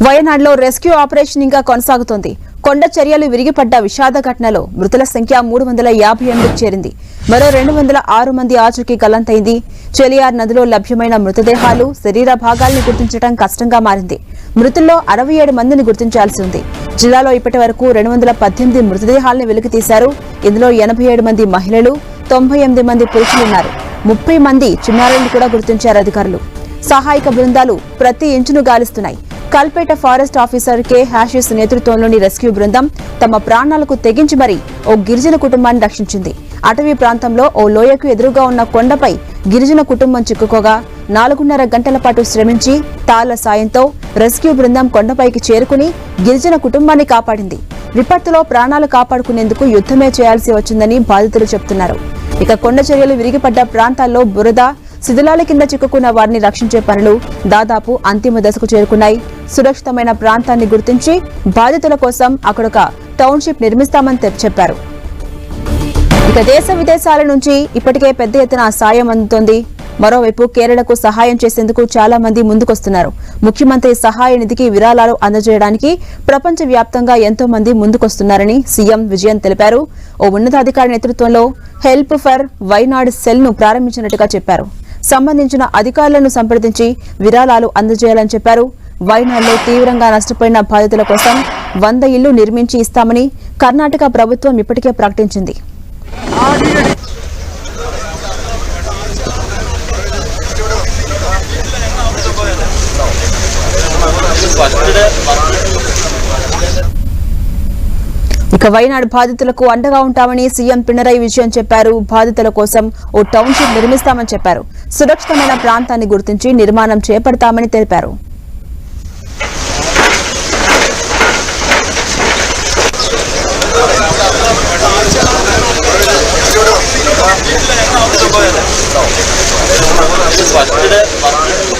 వయనాడులో rescue operation ఇంకా కొనసాగుతోంది. కొండ చర్యలు విరిగిపడ్డ విషాద ఘటనలో మృతుల సంఖ్య 358కు చేరింది. మరో 206 మంది ఆచూకీ గల్లంతైంది. చెలియార్ నదిలో లభ్యమైన మృతదేహాలు, శరీర భాగాల్ని గుర్తించడం కష్టంగా మారింది. మృతుల్లో 67 మందిని గుర్తించాల్సి ఉంది. జిల్లాలో ఇప్పటి వరకు 218 మృతదేహాలను వెలికితీశారు. ఇందులో 87 మంది మహిళలు, 98 మంది పురుషులున్నారు. 30 మంది చిన్నారులను కూడా గుర్తించారు అధికారులు. సహాయక బృందాలు ప్రతి ఇంచును గాలిస్తున్నాయి. Kalpetta forest officer K Hashis నేతృత్వంలోని రెస్క్యూ బృందం తమ ప్రాణాలకు తెగించి మరీ ఓ గిరిజన కుటుంబాన్ని రక్షించింది. అటవీ ప్రాంతంలో ఓ లోయకు ఎదురుగా ఉన్న కొండపై గిరిజన కుటుంబం చిక్కుకోగా 4.5 గంటల పాటు శ్రమించి తాళ్ల సాయంతో రెస్క్యూ బృందం కొండపైకి చేరుకుని గిరిజన కుటుంబాన్ని కాపాడింది. విపత్తులో ప్రాణాలు కాపాడుకునేందుకు యుద్ధమే చేయాల్సి వచ్చిందని బాధితులు చెబుతున్నారు. ఇక కొండ చర్యలు విరిగిపడ్డ ప్రాంతాల్లో బురద, శిథిలాల కింద చిక్కుకున్న వారిని రక్షించే పనులు దాదాపు అంతిమ దశకు చేరుకున్నాయి. సురక్షితమైన ప్రాంతాన్ని గుర్తించి బాధితుల కోసం అక్కడొక టౌన్షిప్ నిర్మిస్తామని చెప్పారు. ఇక దేశ విదేశాల నుంచి ఇప్పటికే పెద్ద ఎత్తున సాయం అందుతోంది. మరోవైపు కేరళకు సహాయం చేసేందుకు చాలా మంది ముందుకొస్తున్నారు. ముఖ్యమంత్రి సహాయ నిధికి విరాళాలు అందజేయడానికి ప్రపంచ వ్యాప్తంగా ఎంతో మంది ముందుకొస్తున్నారని సీఎం విజయన్ తెలిపారు. ఓ ఉన్నతాధికారి నేతృత్వంలో హెల్ప్ ఫర్ వైనాడ్ సెల్ ను ప్రారంభించినట్టుగా చెప్పారు. సంబంధించిన అధికారులను సంప్రదించి విరాళాలు అందజేయాలని చెప్పారు. వైనాడ్లో తీవ్రంగా నష్టపోయిన బాధితుల కోసం 100 ఇళ్లు నిర్మించి ఇస్తామని కర్ణాటక ప్రభుత్వం ఇప్పటికే ప్రకటించింది. ఇక వైనాడు బాధితులకు అండగా ఉంటామని సీఎం పినరయి విజయన్ చెప్పారు. బాధితుల కోసం ఓ టౌన్షిప్ నిర్మిస్తామని చెప్పారు. సురక్షితమైన ప్రాంతాన్ని గుర్తించి నిర్మాణం చేపడతామని తెలిపారు. ఫస్ట్